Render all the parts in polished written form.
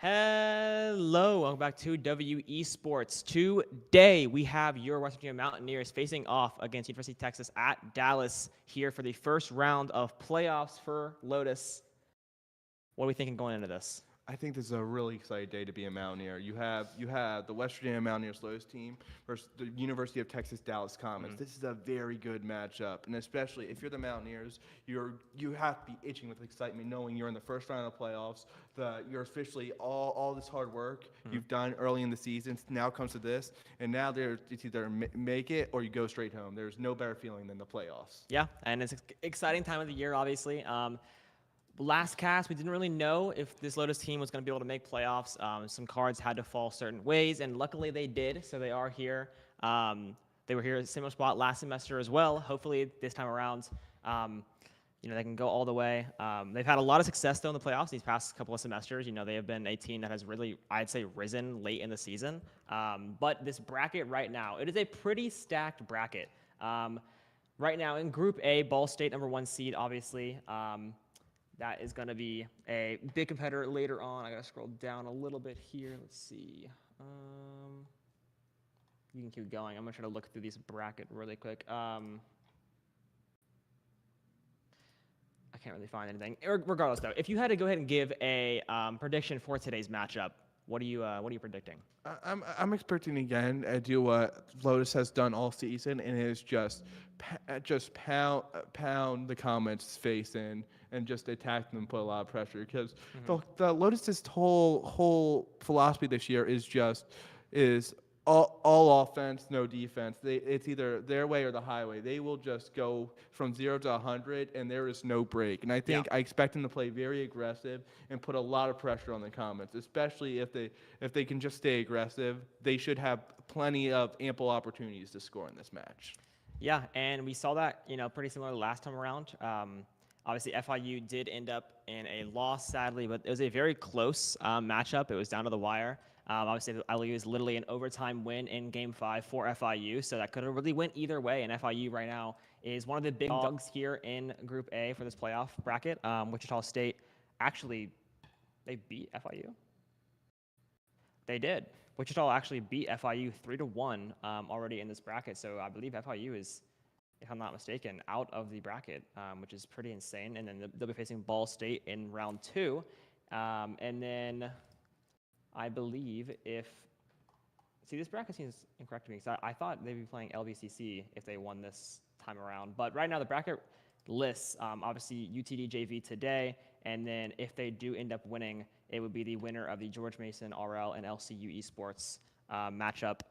Hello, welcome back to WE Sports. Today we have your West Virginia Mountaineers facing off against University of Texas at Dallas here for the first round of playoffs for Lotus. What are we thinking going into this? I think this is a really exciting day to be a Mountaineer. You have the West Virginia Mountaineers Lotus team versus the University of Texas Dallas Comets. This is a very good matchup, and especially if you're the Mountaineers, you have to be itching with excitement, knowing you're in the first round of the playoffs. You're officially all this hard work you've done early in the season now comes to this, and now it's either make it or you go straight home. There's no better feeling than the playoffs. Yeah, and it's an exciting time of the year, obviously. Last cast, we didn't really know if this Lotus team was going to be able to make playoffs. Some cards had to fall certain ways, and luckily they did, so they are here. They were here at a similar spot last semester as well. Hopefully this time around, they can go all the way. They've had a lot of success, though, in the playoffs these past couple of semesters. They have been a team that has really, I'd say, risen late in the season. But this bracket right now, it is a pretty stacked bracket. Right now in Group A, Ball State, #1 seed, obviously. That is going to be a big competitor later on. I got to scroll down a little bit here. Let's see. You can keep going. I'm going to try to look through this bracket really quick. I can't really find anything. Regardless, though, if you had to go ahead and give a prediction for today's matchup, what are you predicting? I'm expecting again to do what Lotus has done all season, and it is just pound the Comets' face in and just attack them and put a lot of pressure. Because the Lotus's whole philosophy this year is all offense, no defense. It's either their way or the highway. They will just go from 0 to 100, and there is no break. And I expect them to play very aggressive and put a lot of pressure on the Comets, especially if they can just stay aggressive. They should have plenty of ample opportunities to score in this match. Yeah, and we saw that pretty similar last time around. Obviously, FIU did end up in a loss, sadly, but it was a very close matchup. It was down to the wire. Obviously, LU is literally an overtime win in Game 5 for FIU, so that could have really went either way. And FIU right now is one of the big dogs here in Group A for this playoff bracket. Wichita State, actually, they beat FIU. They did. Wichita actually beat FIU 3-1 already in this bracket, so I believe FIU is, if I'm not mistaken, out of the bracket, which is pretty insane. And then they'll be facing Ball State in round 2. And then I believe this bracket seems incorrect to me because I thought they'd be playing LVCC if they won this time around. But right now the bracket lists, obviously UTD JV today, and then if they do end up winning, it would be the winner of the George Mason RL and LCU Esports matchup.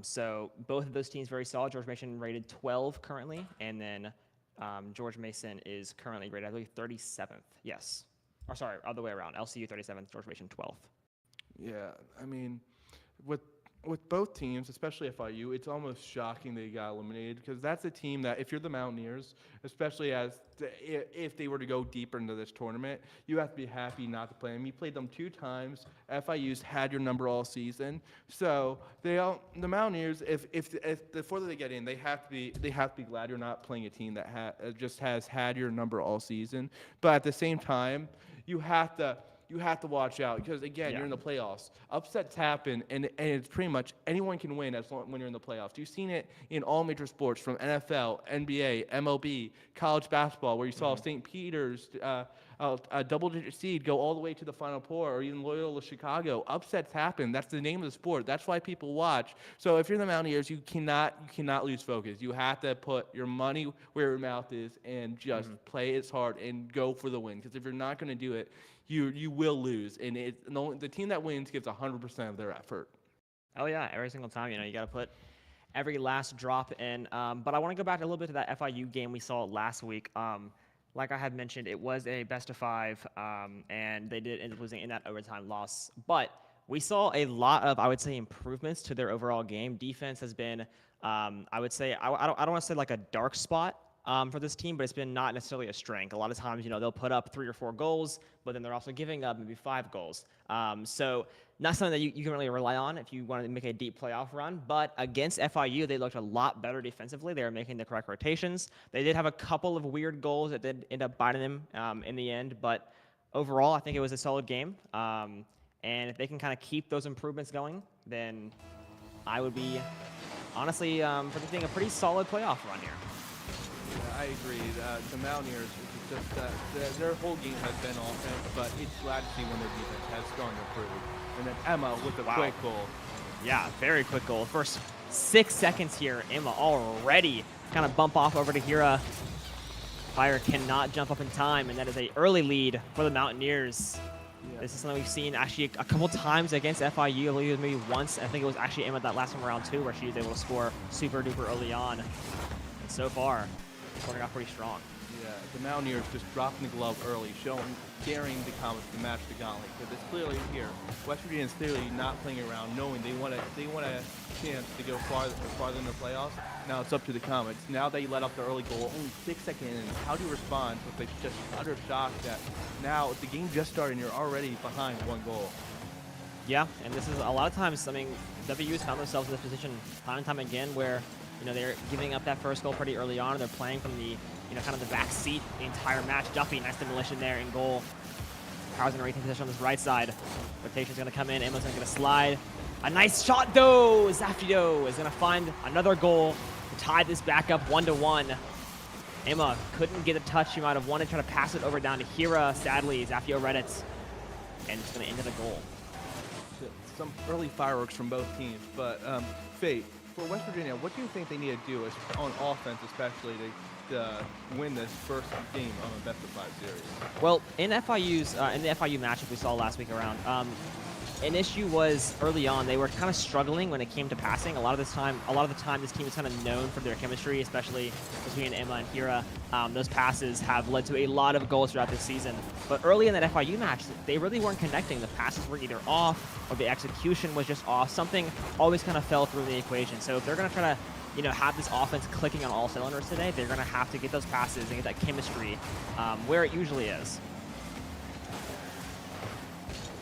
So both of those teams very solid. George Mason rated 12 currently, and then George Mason is currently rated, I believe, 37th. Yes. Or sorry, other way around. LCU 37th, George Mason 12th. Yeah, I mean, with both teams, especially FIU, it's almost shocking they got eliminated because that's a team that, if you're the Mountaineers, especially if they were to go deeper into this tournament, you have to be happy not to play them. You played them 2 times. FIU's had your number all season, so the Mountaineers, if before they get in, they have to be glad you're not playing a team that just has had your number all season. But at the same time, you have to watch out because, again, you're in the playoffs. Upsets happen, and it's pretty much anyone can win when you're in the playoffs. You've seen it in all major sports, from NFL, NBA, MLB, college basketball, where you saw St. Peter's, a double-digit seed, go all the way to the Final Four, or even Loyola Chicago. Upsets happen. That's the name of the sport. That's why people watch. So if you're the Mountaineers, you cannot lose focus. You have to put your money where your mouth is and just play as hard and go for the win. Because if you're not going to do it, you will lose, and the team that wins gives 100% of their effort. Oh yeah, every single time. You got to put every last drop in. But I want to go back a little bit to that FIU game we saw last week. Like I had mentioned, it was a best of 5, and they did end up losing in that overtime loss. But we saw a lot of, I would say, improvements to their overall game. Defense has been, I would say, I don't want to say like a dark spot for this team, but it's been not necessarily a strength. A lot of times, they'll put up 3 or 4 goals, but then they're also giving up maybe 5 goals. So not something that you can really rely on if you want to make a deep playoff run. But against FIU, they looked a lot better defensively. They were making the correct rotations. They did have a couple of weird goals that did end up biting them in the end, but overall, I think it was a solid game. And if they can kind of keep those improvements going, then I would be honestly predicting a pretty solid playoff run here. Yeah, I agree. The Mountaineers, it's just their whole game has been offense, but it's glad to see when their defense has started to improve. And then Emma with a quick goal. Yeah, very quick goal. First 6 seconds here, Emma already kind of bump off over to Hira. Fire cannot jump up in time, and that is a early lead for the Mountaineers. Yeah. This is something we've seen actually a couple times against FIU. I believe it was maybe once. I think it was actually Emma that last time around too, where she was able to score super duper early on. And so far, starting off pretty strong. Yeah, the Mountaineers just dropping the glove early, daring the Comets to match the gauntlet. Because it's clearly here, West Virginia is clearly not playing around, knowing they want a chance to go farther in the playoffs. Now it's up to the Comets. Now they let up the early goal, only 6 seconds in. How do you respond with just utter shock that now the game just started and you're already behind 1 goal? Yeah, and this is a lot of times, I mean, WVU's found themselves in this position time and time again where, you know, they're giving up that first goal pretty early on, and they're playing from the, you know, kind of the back seat the entire match. Duffy, nice demolition there in goal. Power's in a rating position on this right side. Rotation's going to come in. Emma's going to get a slide. A nice shot, though. Zafido is going to find another goal to tie this back up 1-1. Emma couldn't get a touch. She might have wanted to try to pass it over down to Hira. Sadly, Zafio read it, and it's going to end the goal. Some early fireworks from both teams, but Fate, for West Virginia, what do you think they need to do on offense, especially to win this first game on a best-of-5 series? Well, in FIU's in the FIU matchup we saw last week around, an issue was early on they were kind of struggling when it came to passing. A lot of the time, this team is kind of known for their chemistry, especially between Emma and Hira. Those passes have led to a lot of goals throughout this season. But early in that FIU match, they really weren't connecting. The passes were either off or the execution was just off. Something always kind of fell through the equation. So if they're going to try to, you know, have this offense clicking on all cylinders today, they're going to have to get those passes and get that chemistry where it usually is.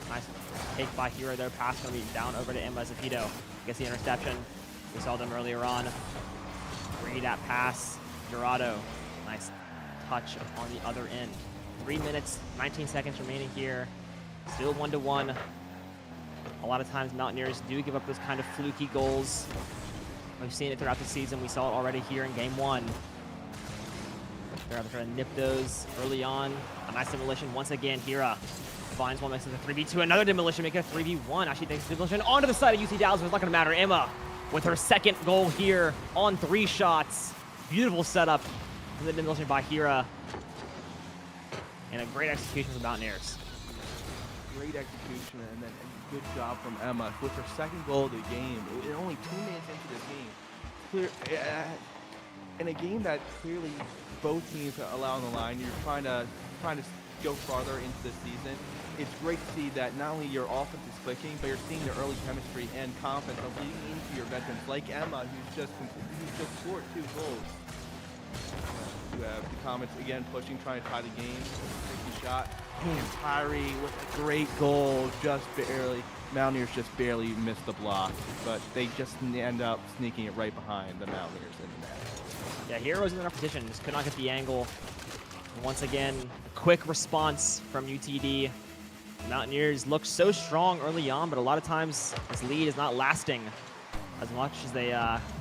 Nice take by Hira there. Pass going to be down over to Emma Zafido. Gets the interception. We saw them earlier on. Read that pass. Dorado. Nice touch on the other end. 3 minutes, 19 seconds remaining here. Still 1-1. A lot of times Mountaineers do give up those kind of fluky goals. We've seen it throughout the season. We saw it already here in game 1. They're trying to nip those early on. A nice demolition once again. Hira finds one, makes it a 3v2. Another demolition, make it a 3v1. Actually takes the demolition onto the side of UC Dallas, but it's not going to matter. Emma with her second goal here on 3 shots. Beautiful setup from the demolition by Hira. And a great execution from Mountaineers. Great execution, and then a good job from Emma with her second goal of the game. Only 2 minutes into this game. In a game that clearly both teams are allowing the line, you're trying to go farther into the season. It's great to see that not only your offense is clicking, but you're seeing the early chemistry and confidence of leading into your veterans like Emma, who's just scored 2 goals. You have the Comets again pushing, trying to tie the game. Tricky shot. And Tyree with a great goal, just barely. Mountaineers just barely missed the block, but they just end up sneaking it right behind the Mountaineers in the net. Yeah, Hira was in their position, just could not get the angle. Once again, a quick response from UTD. Mountaineers looked so strong early on, but a lot of times this lead is not lasting as much as they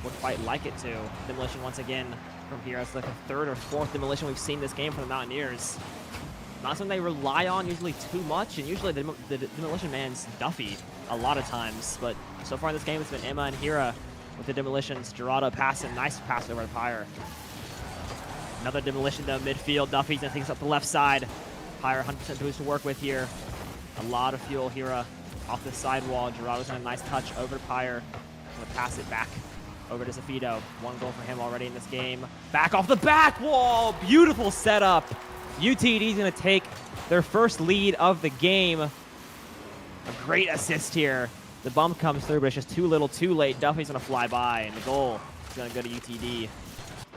would quite like it to. Demolition once again from here. It's like the 3rd or 4th demolition we've seen this game from the Mountaineers. Not something they rely on usually too much, and usually the demolition man's Duffy a lot of times. But so far in this game, it's been Emma and Hira with the demolitions. Gerardo passing, nice pass over to Pyre. Another demolition though, midfield. Duffy's gonna take us up the left side. Pyre 100% boost to work with here. A lot of fuel. Hira off the sidewall. Gerardo's got a nice touch over to Pyre. Gonna pass it back over to Zafido. 1 goal for him already in this game. Back off the back wall. Beautiful setup. UTD's going to take their first lead of the game. A great assist here. The bump comes through, but it's just too little, too late. Duffy's going to fly by, and the goal is going to go to UTD.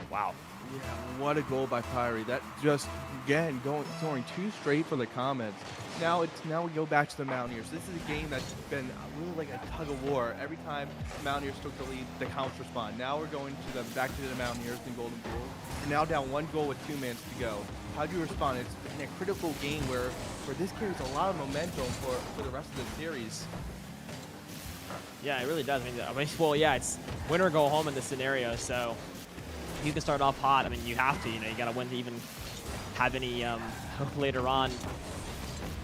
Wow. Yeah, what a goal by Pyre. That just, again, scoring 2 straight for the Comets. Now we go back to the Mountaineers. This is a game that's been really like a tug of war. Every time the Mountaineers took the lead, the Comets respond. Now we're going to back to the Mountaineers in Golden Pool. We're now down 1 goal with 2 minutes to go. How do you respond? It's in a critical game where offer, this carries a lot of momentum for the rest of the series. Yeah, it really does. I mean, well, yeah, it's win or go home in this scenario. So you can start off hot. I mean, you have to. You got to win to even have any hope later on.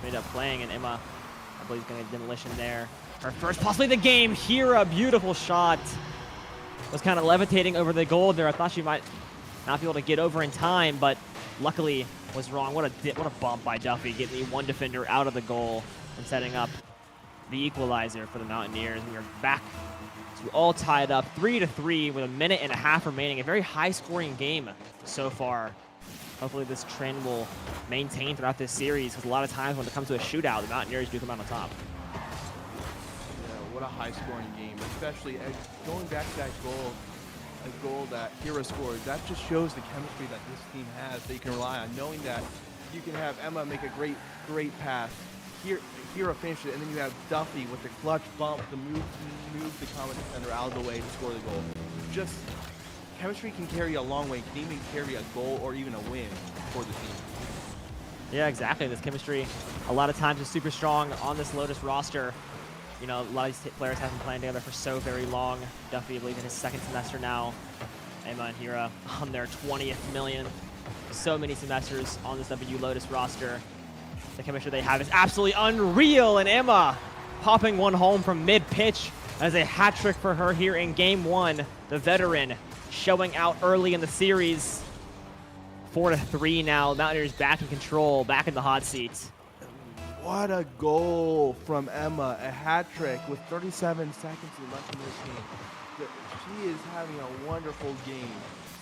End up playing, and Emma, I believe, is going to get demolition there. Her first, possibly the game. Hira, beautiful shot. Was kind of levitating over the goal there. I thought she might not be able to get over in time, but luckily was wrong. What a bump by Duffy, getting the one defender out of the goal and setting up the equalizer for the Mountaineers. And we're back to all tied up 3-3 with a minute and a half remaining. A very high-scoring game so far. Hopefully this trend will maintain throughout this series, because a lot of times when it comes to a shootout, the Mountaineers do come out on top. Yeah, what a high-scoring game, especially going back to that goal, a goal that Hira scored. That just shows the chemistry that this team has that you can rely on, knowing that you can have Emma make a great pass, Hira finish it, and then you have Duffy with the clutch bump to move the common defender out of the way to score the goal. Just chemistry can carry a long way. Can even carry a goal or even a win for the team. Yeah, exactly. This chemistry, a lot of times, is super strong on this Lotus roster. A lot of these players have been playing together for so very long. Duffy, I believe, in his second semester now. Emma and Hira on their 20th million. So many semesters on this WVU Lotus roster. The chemistry they have is absolutely unreal, and Emma popping one home from mid-pitch as a hat trick for her here in Game 1. The veteran showing out early in the series. 4-3 now. Mountaineers back in control, back in the hot seat. What a goal from Emma, a hat trick with 37 seconds left in this game. She is having a wonderful game.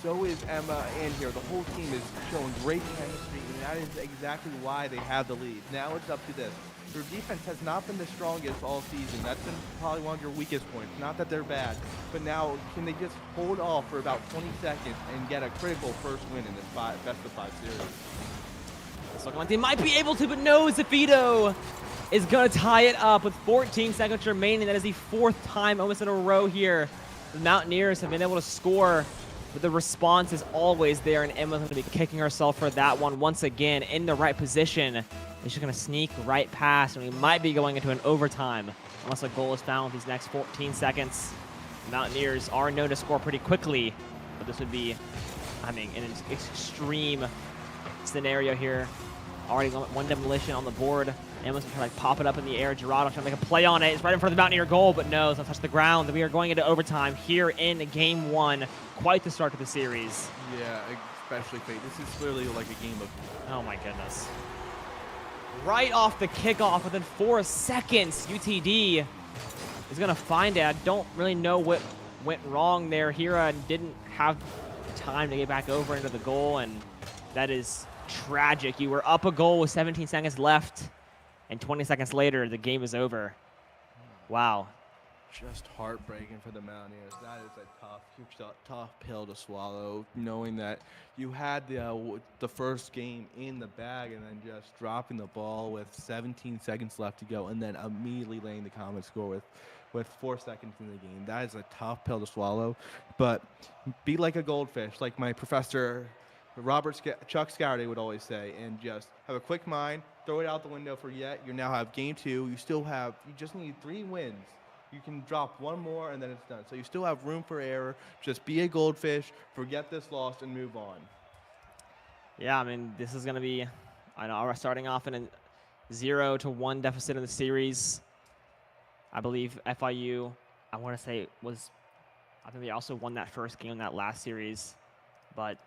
So is Emma and here. The whole team is showing great chemistry, and that is exactly why they have the lead. Now it's up to this. Their defense has not been the strongest all season. That's been probably one of your weakest points. Not that they're bad, but now can they just hold off for about 20 seconds and get a critical first win in this best-of-5 series? It's looking like they might be able to, but no, Zafito is going to tie it up with 14 seconds remaining. That is the 4th time almost in a row here. The Mountaineers have been able to score, but the response is always there, and Emma's going to be kicking herself for that one once again in the right position. She's just going to sneak right past, and we might be going into an overtime unless a goal is found with these next 14 seconds. The Mountaineers are known to score pretty quickly, but this would be, an extreme scenario here. Already one demolition on the board. Emma's trying to pop it up in the air. Gerardo trying to make a play on it. It's right in front of the Mountaineer goal, but no, it's not touch the ground. We are going into overtime here in Game 1. Quite the start to the series. Yeah, especially Fate. This is clearly like a game of... Oh my goodness. Right off the kickoff, within 4 seconds, UTD is going to find it. I don't really know what went wrong there. Hira didn't have time to get back over into the goal, and that is tragic. You were up a goal with 17 seconds left, and 20 seconds later, the game is over. Wow. Just heartbreaking for the Mountaineers. That is a tough pill to swallow, knowing that you had the first game in the bag and then just dropping the ball with 17 seconds left to go, and then immediately laying the common score with 4 seconds in the game. That is a tough pill to swallow, but be like a goldfish, like my professor Chuck Scourday would always say, and just have a quick mind, throw it out the window for yet. You now have Game 2. You just need 3 wins. You can drop one more, and then it's done. So you still have room for error. Just be a goldfish, forget this loss, and move on. Yeah, this is going to be, we're starting off in a 0-1 deficit in the series. I believe FIU, I think they also won that first game in that last series. But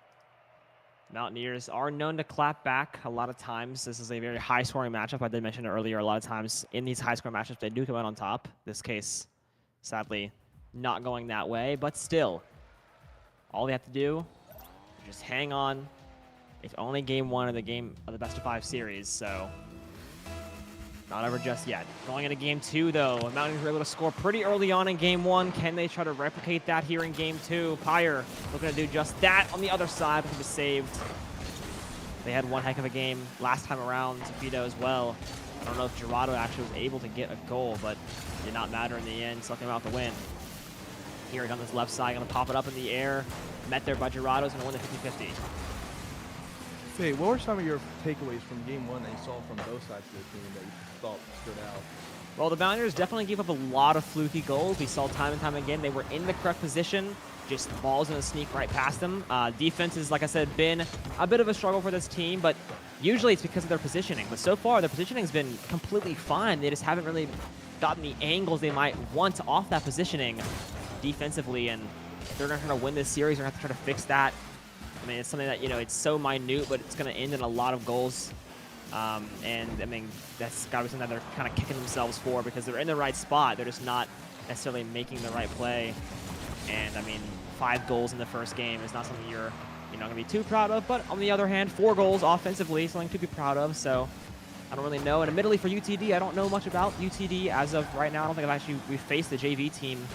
Mountaineers are known to clap back a lot of times. This is a very high-scoring matchup. I did mention it earlier. A lot of times in these high-scoring matchups, they do come out on top. This case, sadly, not going that way. But still, all they have to do is just hang on. It's only Game 1 of the best-of-5 series, so not over just yet. Going into Game 2, though, Mountaineers were able to score pretty early on in Game 1. Can they try to replicate that here in Game 2? Pyre looking to do just that on the other side, but he was saved. They had one heck of a game last time around. Zafito as well. I don't know if Gerardo actually was able to get a goal, but it did not matter in the end. Sucking him out the win. Here on this left side, going to pop it up in the air. Met there by Gerardo's going to win the 50-50. Faye, what were some of your takeaways from game one that you saw from both sides of the team that you thought stood out? Well, the Mountaineers definitely gave up a lot of fluky goals. We saw time and time again they were in the correct position, just balls going to sneak right past them. Defense has, like I said, been a bit of a struggle for this team, but usually it's because of their positioning. But so far, their positioning has been completely fine. They just haven't really gotten the angles they might want off that positioning defensively, and if they're going to try to win this series, they're going to have to try to fix that. I mean, it's something that, you know, it's so minute, but it's going to end in a lot of goals. And, I mean, that's got to be something that they're kind of kicking themselves for because they're in the right spot. They're just not necessarily making the right play. And, I mean, 5 goals in the first game is not something you're not going to be too proud of. But, on the other hand, 4 goals offensively, something to be proud of. So, I don't really know. And admittedly for UTD, I don't know much about UTD as of right now. I don't think we've faced the JV team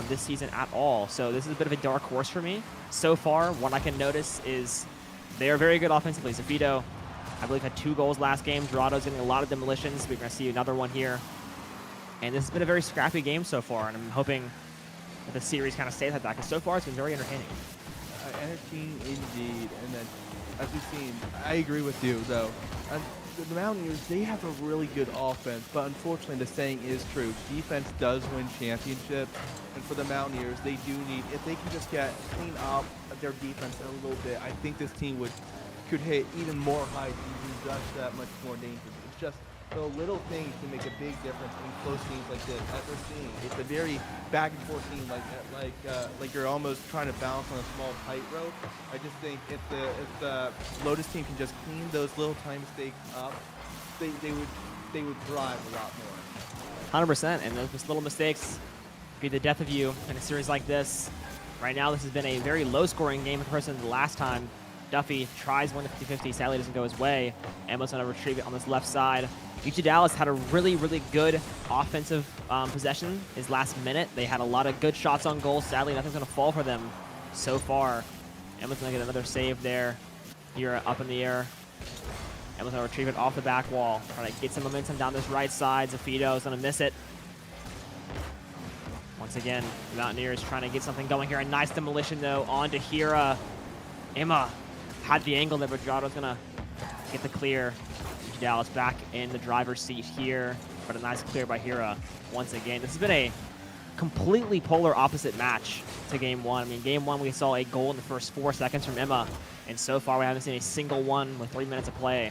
this season at all. So, this is a bit of a dark horse for me. So far, what I can notice is they are very good offensively. Zafito, I believe, had 2 goals last game. Dorado's getting a lot of demolitions. We're going to see another one here. And this has been a very scrappy game so far, and I'm hoping that the series kind of stays like that, because so far it's been very entertaining. Entertaining indeed, and then, as we've seen, I agree with you, though. The Mountaineers, they have a really good offense, but unfortunately the saying is true. Defense does win championships, and for the Mountaineers, they do need, if they can just clean up their defense a little bit, I think this team could hit even more heights and be just that much more dangerous. It's just the little things can make a big difference in close games like this, as we're seeing. It's a very back and forth game, like you're almost trying to balance on a small tightrope. I just think if the Lotus team can just clean those little tiny mistakes up, they would thrive a lot more. 100%, and those little mistakes be the death of you in a series like this. Right now, this has been a very low-scoring game in comparison to the last time. Duffy tries one to 50-50, sadly doesn't go his way. Emma's going to retrieve it on this left side. UT Dallas had a really, really good offensive possession his last minute. They had a lot of good shots on goal. Sadly, nothing's going to fall for them so far. Emma's going to get another save there. Here up in the air. Emma's going to retrieve it off the back wall. Trying to get some momentum down this right side. Zafito is going to miss it. Once again, the Mountaineers trying to get something going here. A nice demolition, though, on to Hira. Emma had the angle there, but Dorado's going to get the clear. Dallas back in the driver's seat here, but a nice clear by Hira once again. This has been a completely polar opposite match to game one. I mean, game one, we saw a goal in the first 4 seconds from Emma, and so far we haven't seen a single one with 3 minutes of play.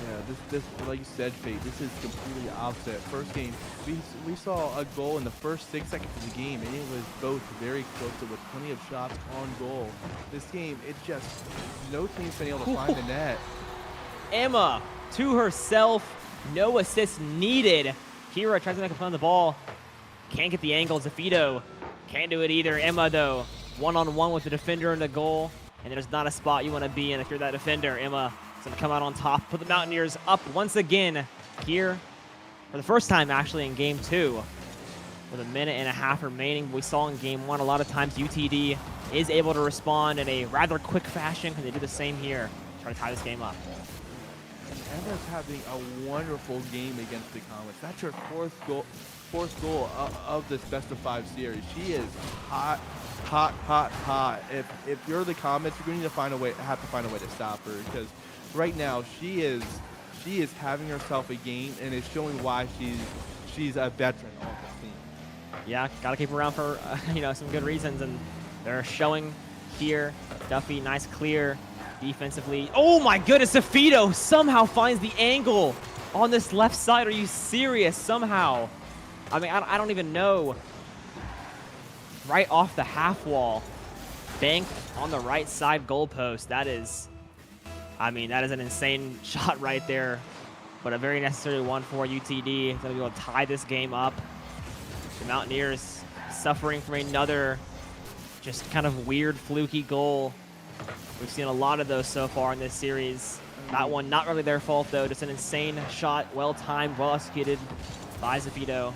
Yeah, this like you said, Fate, this is completely opposite. First game, we saw a goal in the first 6 seconds of the game, and it was both very close with plenty of shots on goal. This game, it's just, no team's been able to find the net. Emma to herself, no assist needed. Hira tries to make a play on the ball. Can't get the angle. Zafito can't do it either. Emma, though, one-on-one with the defender in the goal, and there's not a spot you want to be in if you're that defender. Emma is going to come out on top, put the Mountaineers up once again here for the first time, actually, in game 2 with 1.5 minutes remaining. We saw in game 1 a lot of times UTD is able to respond in a rather quick fashion. Can they do the same here? Try to tie this game up. Emma's having a wonderful game against the Comets. That's her fourth goal of this best of 5 series. She is hot. If you're the Comets, you're going to have to find a way to stop her, because right now she is having herself a game and is showing why she's a veteran on this team. Yeah, got to keep her around for some good reasons, and they're showing here. Duffy, nice clear. Defensively, oh my goodness, Zafito somehow finds the angle on this left side. Are you serious? Somehow, I mean, I don't even know. Right off the half wall, banked on the right side goalpost. That is, I mean, that is an insane shot right there, but a very necessary one for UTD. It's going to be able to tie this game up. The Mountaineers suffering from another just kind of weird, fluky goal. We've seen a lot of those so far in this series. That one, not really their fault, though. Just an insane shot, well-timed, well-executed by Zafito.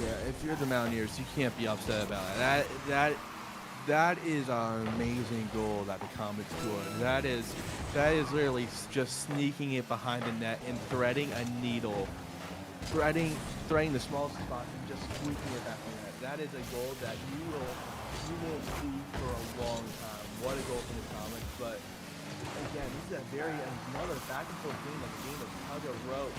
Yeah, if you're the Mountaineers, you can't be upset about it. That is an amazing goal that the Comets scored. That is literally just sneaking it behind the net and threading a needle, threading the smallest spot and just squeaking it back in the net. That is a goal that you will see for a long time. What a goal from the Comets. is another back and forth game, like a game of tug of rope.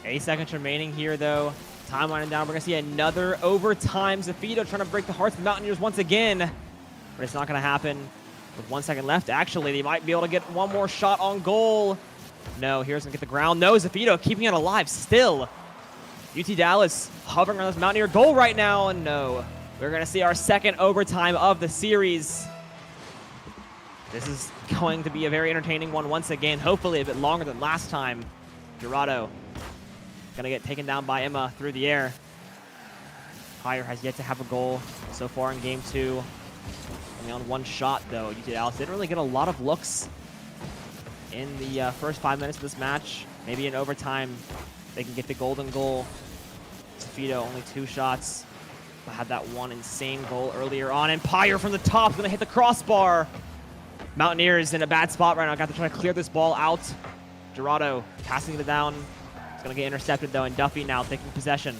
8 seconds remaining here, though. Time winding down. We're going to see another overtime. Zafito trying to break the hearts of the Mountaineers once again. But it's not going to happen. With 1 second left, actually, they might be able to get one more shot on goal. No, here's going to get the ground. No, Zafito keeping it alive still. UT Dallas hovering on this Mountaineer goal right now. And no, we're going to see our second overtime of the series. This is going to be a very entertaining one once again. Hopefully a bit longer than last time. Dorado gonna get taken down by Emma through the air. Hire has yet to have a goal so far in game 2. Only on one shot though. UT Dallas didn't really get a lot of looks in the first 5 minutes of this match. Maybe in overtime they can get the golden goal. Zafito only 2 shots. But had that one insane goal earlier on. And Pyre from the top is gonna hit the crossbar. Mountaineers in a bad spot right now. Got to try to clear this ball out. Dorado passing it down. It's going to get intercepted, though, and Duffy now taking possession.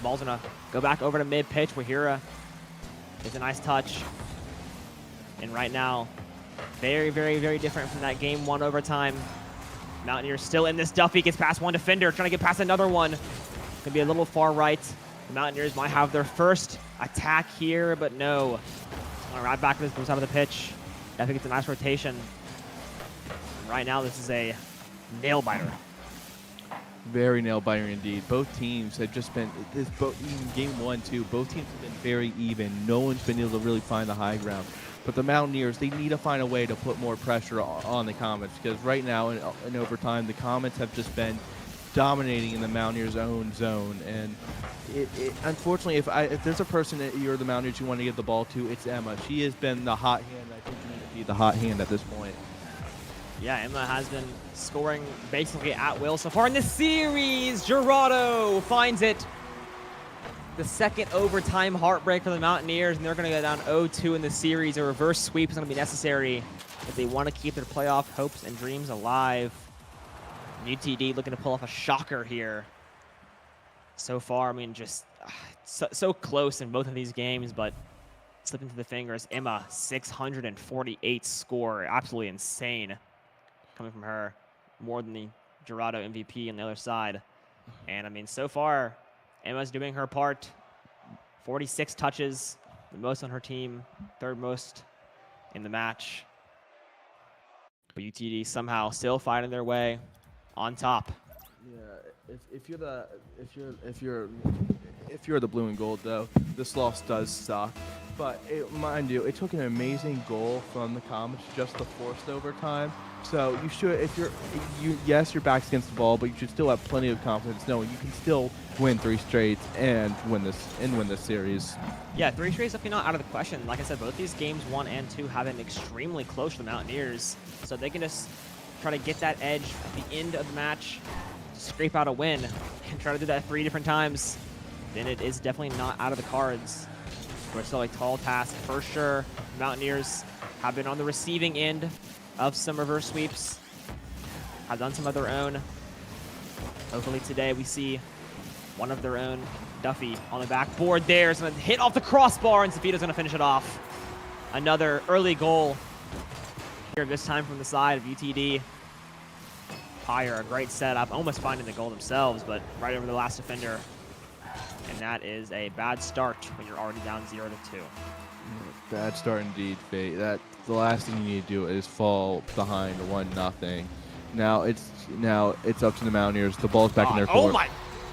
Ball's going to go back over to mid-pitch. Wahira is a nice touch. And right now, very, very, very different from that game 1 overtime. Mountaineers still in this. Duffy gets past one defender, trying to get past another one. Going to be a little far right. The Mountaineers might have their first attack here, but no. Going right back to this side of the pitch. Duffy gets a nice rotation. And right now, this is a nail-biter. Very nail-biter indeed. Both teams have just been, in game 1, too, both teams have been very even. No one's been able to really find the high ground. But the Mountaineers, they need to find a way to put more pressure on the Comets, because right now, in overtime, the Comets have just been dominating in the Mountaineers' own zone. And unfortunately, if there's a person that you're the Mountaineers you want to give the ball to, it's Emma. She has been the hot hand. I think you need to be the hot hand at this point. Yeah, Emma has been scoring basically at will so far in this series. Gerardo finds it. The second overtime heartbreak for the Mountaineers, and they're going to go down 0-2 in the series. A reverse sweep is going to be necessary if they want to keep their playoff hopes and dreams alive. UTD looking to pull off a shocker here. So far, I mean, just so close in both of these games, but slipping through the fingers. Emma, 648 score. Absolutely insane coming from her. More than the Gerardo MVP on the other side. And, I mean, so far, Emma's doing her part. 46 touches, the most on her team, 3rd most in the match. But UTD somehow still fighting their way on top. Yeah, if you're the blue and gold, though, this loss does suck. But mind you, it took an amazing goal from the Comets just to force overtime. So you should, yes, your back's against the ball, but you should still have plenty of confidence knowing you can still win 3 straight and win this series. Yeah, 3 straight is definitely not out of the question. Like I said, both these games 1 and 2 have been extremely close to the Mountaineers, so they can just try to get that edge at the end of the match, scrape out a win, and try to do that 3 different times. Then it is definitely not out of the cards. But still a tall task for sure. Mountaineers have been on the receiving end of some reverse sweeps, have done some of their own. Hopefully today we see one of their own. Duffy on the backboard there is going to hit off the crossbar, and Zafito's going to finish it off. Another early goal here, this time from the side of UTD. Pyre, a great setup, almost finding the goal themselves, but right over the last defender. And that is a bad start when you're already down 0-2. Bad start indeed, Fate. The last thing you need to do is fall behind 1-0. Now it's up to the Mountaineers. The ball's back in their court. Oh my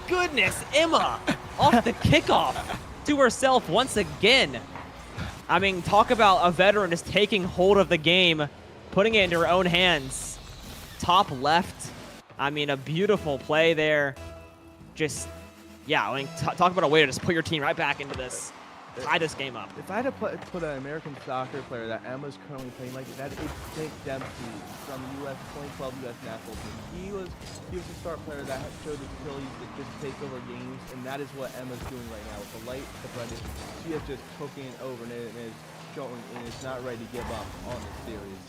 goodness, Emma off the kickoff to herself once again. I mean, talk about a veteran just taking hold of the game, putting it into her own hands. Top left. I mean, a beautiful play there. Just, yeah, I mean, talk about a way to just put your team right back into this. Tie this game up. If I had to put an American soccer player that Emma's currently playing like that, it's Jake Dempsey from the 2012 U.S. national team. He was a star player that showed his ability to just take over games, and that is what Emma's doing right now. With the light, the budget, she is just cooking it over and is showing, and is not ready to give up on the series.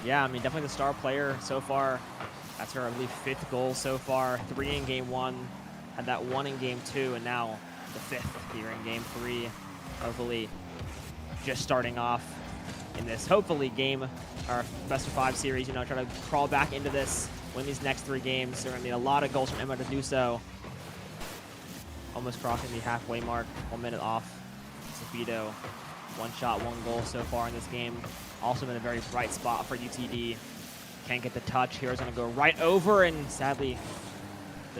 Yeah, I mean, definitely the star player so far. That's her, I believe, 5th goal so far. 3 in game 1, had that 1 in game 2, and now the 5th here in game 3. Hopefully just starting off in this, hopefully, game, or best of 5 series. You know, try to crawl back into this, win these next 3 games. They're going to need a lot of goals from Emma to do so. Almost crossing the halfway mark, 1 minute off. Sofito, 1 shot, 1 goal so far in this game. Also been a very bright spot for UTD. Can't get the touch. Hero's going to go right over, and sadly,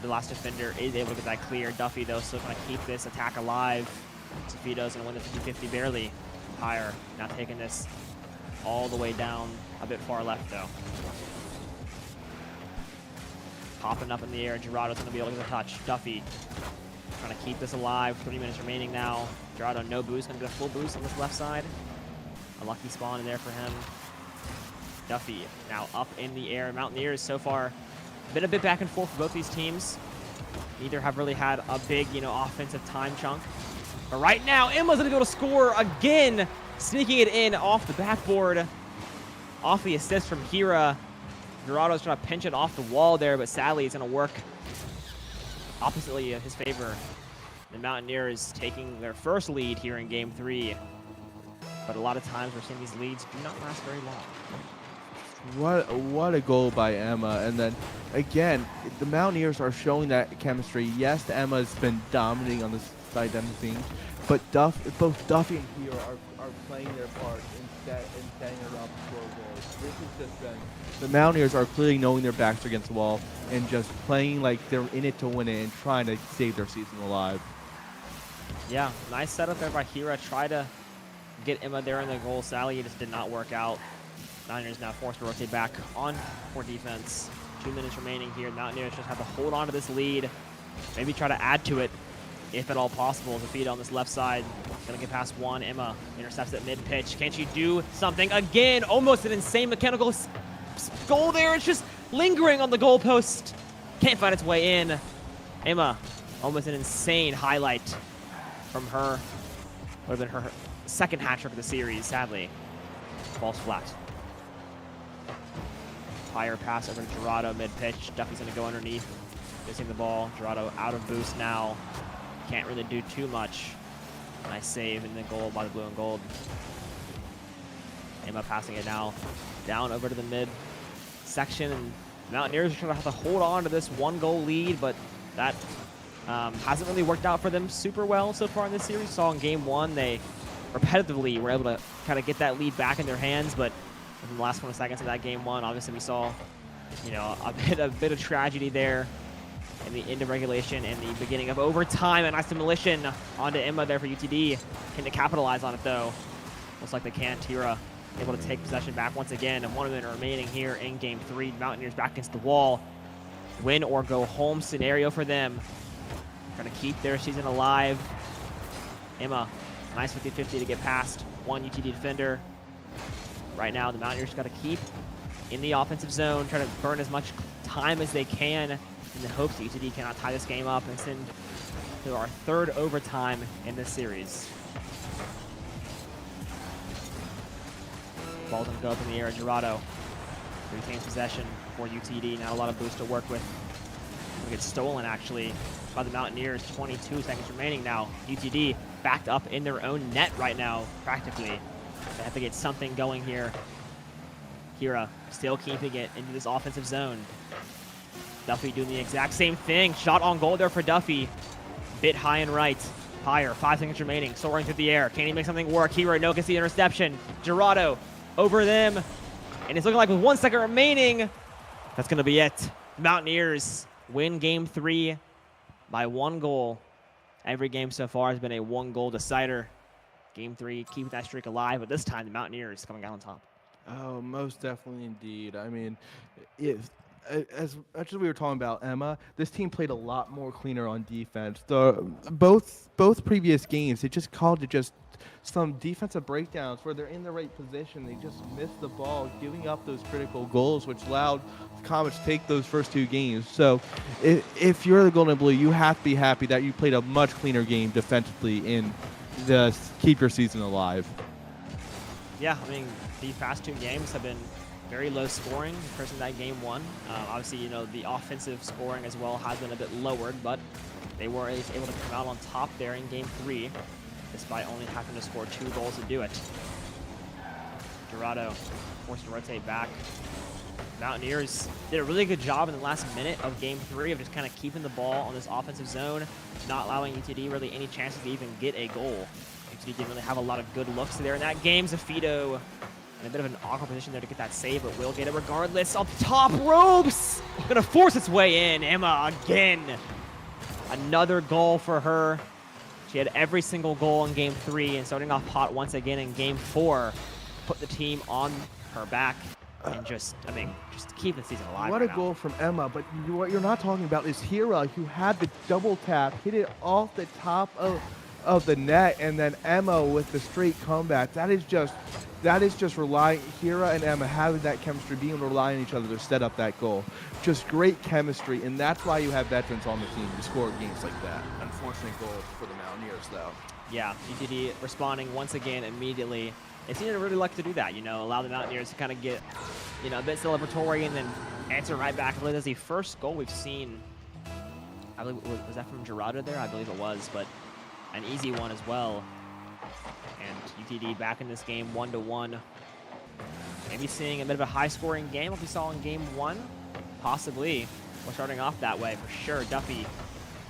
the last defender is able to get that clear. Duffy, though, still going to keep this attack alive. Sofito's going to win the 50-50 barely. Higher, now taking this all the way down, a bit far left, though. Popping up in the air. Gerardo's going to be able to get a touch. Duffy trying to keep this alive. 3 minutes remaining now. Gerardo, no boost. Going to get a full boost on this left side. A lucky spawn in there for him. Duffy now up in the air. Mountaineers so far been a bit back and forth for both these teams. Neither have really had a big, offensive time chunk. But right now, Emma's going to be able to score again, sneaking it in off the backboard. Off the assist from Hira. Gerardo's trying to pinch it off the wall there, but sadly it's going to work oppositely in his favor. The Mountaineers taking their first lead here in Game 3. But a lot of times we're seeing these leads do not last very long. What a goal by Emma. And then, again, the Mountaineers are showing that chemistry. Yes, Emma's been dominating on this side of the scene, but both Duffy and Hero are playing their part in setting it up for goals. This has just been, the Mountaineers are clearly knowing their backs are against the wall and just playing like they're in it to win it and trying to save their season alive. Yeah, nice setup there by Hira. Try to get Emma there in the goal. Sadly, it just did not work out. Mountaineers now forced to rotate back on for defense. 2 minutes remaining here. Mountaineers just have to hold on to this lead. Maybe try to add to it, if at all possible. Sofito on this left side. Gonna get past one. Emma intercepts at mid-pitch. Can't she do something again? Almost an insane mechanical goal there. It's just lingering on the goalpost. Can't find its way in. Emma, almost an insane highlight from her. Would have been her second hat trick of the series, sadly. Falls flat. Higher pass over to Gerardo mid-pitch. Duffy's going to go underneath. Missing the ball. Gerardo out of boost now. Can't really do too much. Nice save in the goal by the blue and gold. Emma passing it now down over to the mid section. And Mountaineers are going to have to hold on to this 1-goal lead, but that hasn't really worked out for them super well so far in this series. Saw in Game 1 they repetitively were able to kind of get that lead back in their hands, but in the last 20 seconds of that Game 1, obviously we saw, a bit of tragedy there in the end of regulation and the beginning of overtime. A nice demolition onto Emma there for UTD. Can they capitalize on it though? Looks like they can't. Tira able to take possession back once again, and 1 minute remaining here in Game 3. Mountaineers back against the wall. Win or go home scenario for them. Trying to keep their season alive. Emma, nice 50-50 to get past one UTD defender. Right now, the Mountaineers got to keep in the offensive zone, try to burn as much time as they can in the hopes that UTD cannot tie this game up and send to our 3rd overtime in this series. Ball's going to go up in the air. Gerardo retains possession for UTD. Not a lot of boost to work with. It gets stolen, actually, by the Mountaineers. 22 seconds remaining now. UTD backed up in their own net right now, practically. They have to get something going here. Hira still keeping it into this offensive zone. Duffy doing the exact same thing. Shot on goal there for Duffy. Bit high and right. Higher, 5 seconds remaining. Soaring through the air. Can he make something work? Hira, no, gets the interception. Gerardo over them. And it's looking like with 1 second remaining, that's going to be it. Mountaineers win Game 3 by 1 goal. Every game so far has been a 1-goal decider. Game 3, keeping that streak alive, but this time the Mountaineers coming out on top. Oh, most definitely indeed. I mean, as much as we were talking about Emma, this team played a lot more cleaner on defense. Both previous games, they just called it just some defensive breakdowns where they're in the right position. They just missed the ball, giving up those critical goals, which allowed Comets to take those first 2 games. So if you're the Golden Blue, you have to be happy that you played a much cleaner game defensively in the keep your season alive. Yeah, I mean, these past 2 games have been very low scoring versus that Game 1. Obviously, the offensive scoring as well has been a bit lowered, but they were able to come out on top there in Game 3, despite only having to score 2 goals to do it. Dorado forced to rotate back. Mountaineers did a really good job in the last minute of game 3 of just kind of keeping the ball on this offensive zone, not allowing UTD really any chances to even get a goal. UTD didn't really have a lot of good looks there in that game. Zafito in a bit of an awkward position there to get that save, but will get it regardless. Up top ropes! Gonna force its way in. Emma again. Another goal for her. She had every single goal in game 3 and starting off hot once again in game 4. Put the team on her back. And just keep the season alive. What right a goal from Emma, but what you're not talking about is Hira, who had the double tap, hit it off the top of the net, and then Emma with the straight comeback. That is just relying, Hira and Emma having that chemistry, being able to rely on each other to set up that goal. Just great chemistry, and that's why you have veterans on the team to score games like that. Unfortunate goal for the Mountaineers, though. Yeah, UTD responding once again immediately. They seem to really like to do that, allow the Mountaineers to kind of get, a bit celebratory and then answer right back. I believe that's the first goal we've seen. I believe, was that from Gerardo there? I believe it was, but an easy one as well. And UTD back in this game 1-1. Maybe seeing a bit of a high-scoring game like we saw in game 1. Possibly. We're starting off that way for sure. Duffy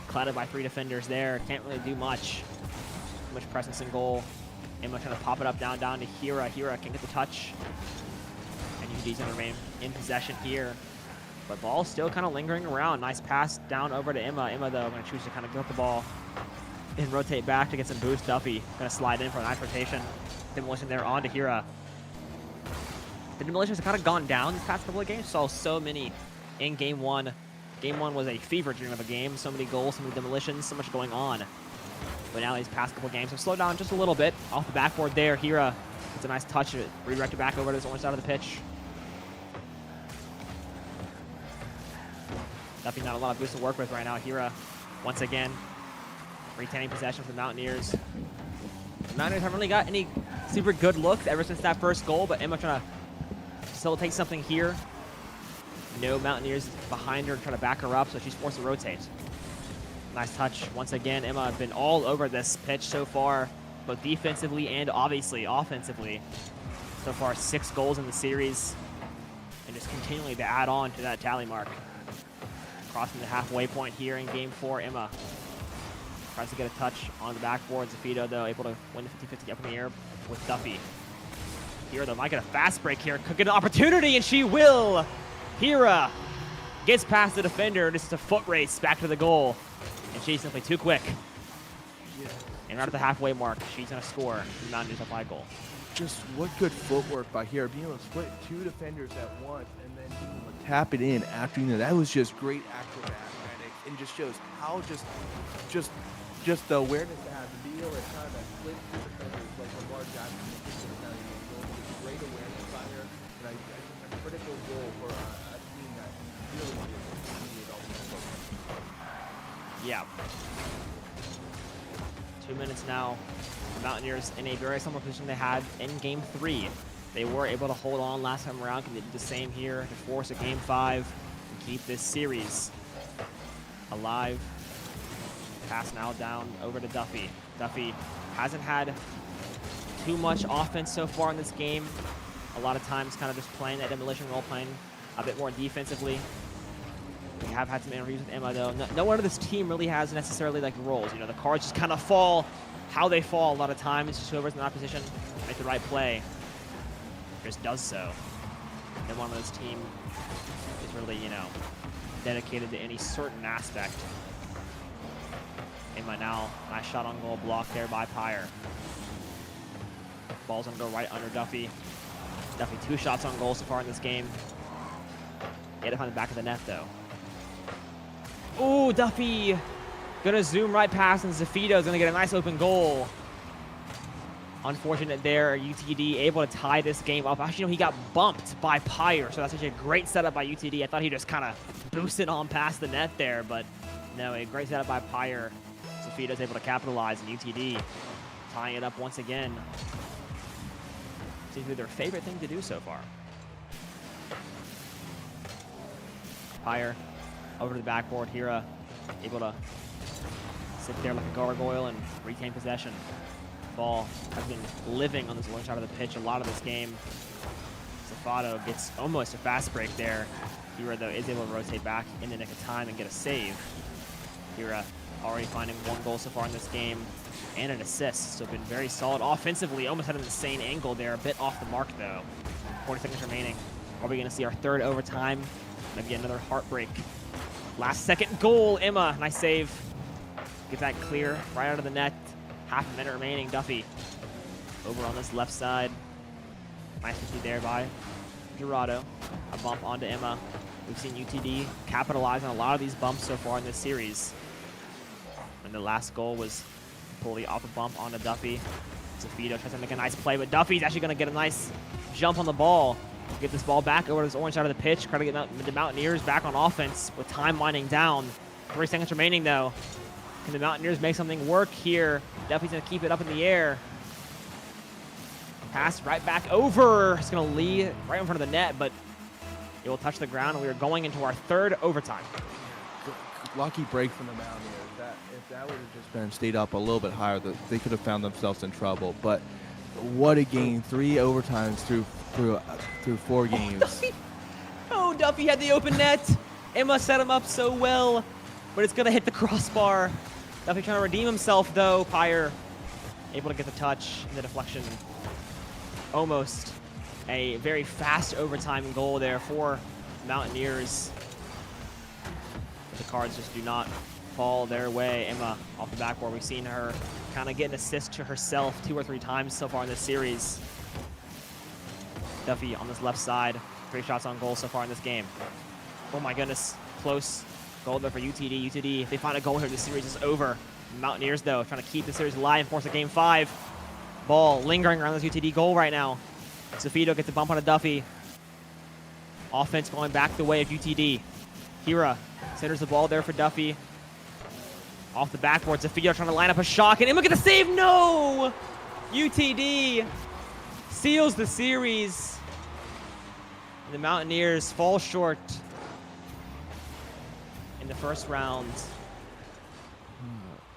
clouded by 3 defenders there. Can't really do much. Too much presence in goal. Emma trying to pop it up down to Hira. Hira can get the touch. And UTD's going to remain in possession here. But ball still kind of lingering around. Nice pass down over to Emma. Emma, though, going to choose to kind of get the ball and rotate back to get some boost. Duffy going to slide in for a nice rotation. Demolition there on to Hira. The demolitions have kind of gone down these past couple of games. Saw so many in game 1. Game 1 was a fever dream of a game. So many goals, so many demolitions, so much going on. But now these past couple games have slowed down just a little bit. Off the backboard there, Hira gets a nice touch. Redirected back over to the orange side of the pitch. Duffy not a lot of boost to work with right now. Hira, once again, retaining possession for the Mountaineers. The Mountaineers haven't really got any super good looks ever since that first goal, but Emma trying to facilitate something here. No Mountaineers behind her trying to back her up, so she's forced to rotate. Nice touch. Once again, Emma has been all over this pitch so far, both defensively and obviously offensively. So far, 6 goals in the series, and just continually to add on to that tally mark. Crossing the halfway point here in game 4, Emma tries to get a touch on the backboard. Zafito, though, able to win the 50-50 up in the air with Duffy. Hira, though, might get a fast break here. Could get an opportunity, and she will. Hira gets past the defender. This is a foot race back to the goal. And she's simply too quick. And right at the halfway mark, she's going to score the Mountaineers a 5 goal. Just what good footwork by Hira, being able to split 2 defenders at once and then being able to tap it in after that was just great acrobatics, and just shows how just the awareness to have to be able to kind of split 2 defenders like a large Jackson. Great awareness by her, and I think a critical goal for a team that really needed all these focus. Yeah. 2 minutes now. The Mountaineers in a very similar position they had in game 3. They were able to hold on last time around. Can they do the same here to force a game 5 and keep this series alive? Pass now down over to Duffy. Duffy hasn't had too much offense so far in this game. A lot of times kind of just playing that demolition role, playing a bit more defensively. We have had some interviews with Emma, though. No one of this team really has necessarily like roles. The cards just kind of fall how they fall a lot of times. Just whoever's in that position, make the right play, just does so. And one of this team is really, dedicated to any certain aspect. Emma now, nice shot on goal, blocked there by Pyre. Ball's gonna go right under Duffy. Duffy 2 shots on goal so far in this game. Get it on the back of the net, though. Ooh, Duffy gonna zoom right past, and Zafito's gonna get a nice open goal. Unfortunate there, UTD able to tie this game up. Actually, he got bumped by Pyre, so that's actually a great setup by UTD. I thought he just kind of boosted on past the net there, but no, a great setup by Pyre. Zafito's able to capitalize, and UTD tying it up once again. Seems to be their favorite thing to do so far. Pyre over to the backboard. Hira able to sit there like a gargoyle and retain possession. ball has been living on this long side of the pitch a lot of this game. Zafato gets almost a fast break there. Hira, though, is able to rotate back in the nick of time and get a save. Hira already finding 1 goal so far in this game and an assist, so been very solid offensively. Almost had an insane angle there, a bit off the mark, though. 40 seconds remaining. Are we going to see our 3rd overtime? Maybe another heartbreak. Last second goal, Emma, nice save. Get that clear right out of the net. Half a minute remaining, Duffy over on this left side. Nice to see there by Gerardo. A bump onto Emma. We've seen UTD capitalize on a lot of these bumps so far in this series. And the last goal was fully off a bump onto Duffy. Zafito tries to make a nice play, but Duffy's actually going to get a nice jump on the ball. Get this ball back over to this orange side of the pitch. Try to get the Mountaineers back on offense with time winding down. 3 seconds remaining, though. Can the Mountaineers make something work here? Duffy's going to keep it up in the air. Pass right back over. It's going to lead right in front of the net, but it will touch the ground, and we are going into our 3rd overtime. Lucky break from the Mountaineers. If that would have just been stayed up a little bit higher, they could have found themselves in trouble. But what a game! 3 overtimes through 4 games. Oh, Duffy had the open net. Emma set him up so well, but it's going to hit the crossbar. Duffy trying to redeem himself, though. Pyre able to get the touch and the deflection. Almost a very fast overtime goal there for Mountaineers. The cards just do not fall their way. Emma off the backboard. We've seen her kind of get an assist to herself 2 or 3 times so far in this series. Duffy on this left side. 3 shots on goal so far in this game. Oh my goodness. Close goal there for UTD. UTD, if they find a goal here, this series is over. Mountaineers, though, trying to keep the series alive and force a game 5. Ball lingering around this UTD goal right now. Zafito gets a bump on a Duffy. Offense going back the way of UTD. Hira centers the ball there for Duffy. Off the backboard, Zafito trying to line up a shot. Can Emma get the save? No! UTD seals the series. And the Mountaineers fall short in the first round.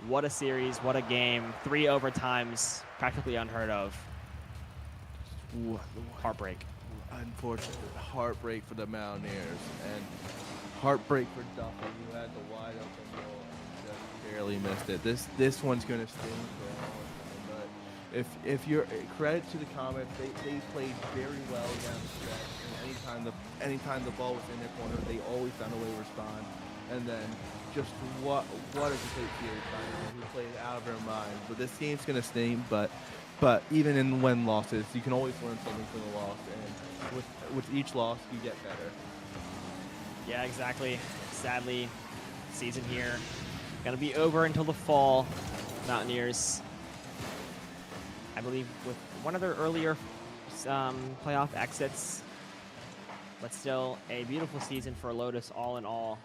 What a series, what a game. 3 overtimes, practically unheard of. Heartbreak. Unfortunate heartbreak for the Mountaineers, and heartbreak for Duffy, who had the wide open goal and just barely missed it. This one's going to sting for all of them. But if you're credit to the Comets, they played very well down the stretch. And anytime the ball was in their corner, they always found a way to respond. And then just what a complete series by them, who played out of their mind. But this game's going to sting, but even in win losses, you can always learn something from the loss, and with each loss, you get better. Yeah, exactly. Sadly, season here gonna be over until the fall. Mountaineers, I believe, with one of their earlier playoff exits, but still a beautiful season for Lotus all in all.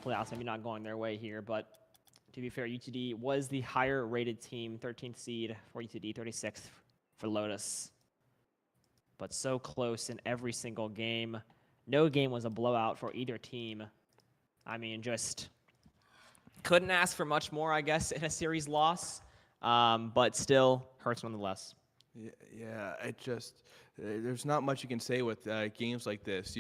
Playoffs maybe not going their way here, but to be fair, UTD was the higher rated team, 13th seed for UTD, 36th for Lotus. But so close in every single game. No game was a blowout for either team. I mean, just couldn't ask for much more, I guess, in a series loss, but still hurts nonetheless. Yeah, it just, there's not much you can say with games like this.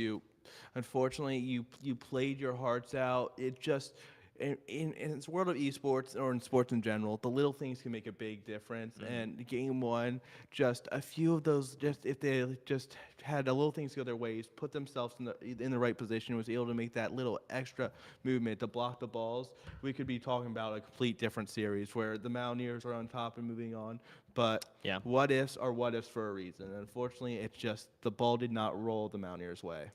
Unfortunately, you played your hearts out. It just, in this world of esports, or in sports in general, the little things can make a big difference. Mm-hmm. And game 1, just a few of those, just if they just had a little things go their ways, put themselves in the right position, was able to make that little extra movement to block the balls, we could be talking about a complete different series where the Mountaineers are on top and moving on. But yeah, what ifs are what ifs for a reason. And unfortunately, it's just the ball did not roll the Mountaineers' way.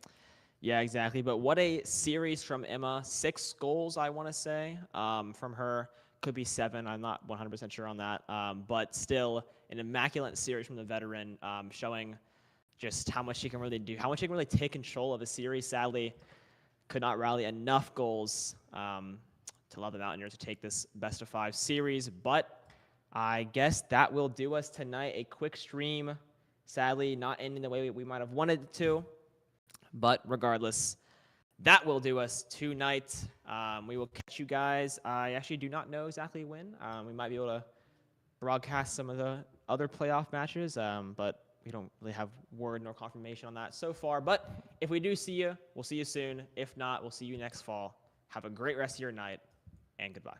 Yeah, exactly. But what a series from Emma. 6 goals, I want to say, from her. Could be 7. I'm not 100% sure on that. But still, an immaculate series from the veteran, showing just how much she can really do, how much she can really take control of a series. Sadly, could not rally enough goals to allow the Mountaineers to take this best-of-5 series. But I guess that will do us tonight. A quick stream, sadly, not ending the way we might have wanted it to. But regardless, that will do us tonight. We will catch you guys. I actually do not know exactly when. We might be able to broadcast some of the other playoff matches, but we don't really have word nor confirmation on that so far. But if we do see you, we'll see you soon. If not, we'll see you next fall. Have a great rest of your night, and goodbye.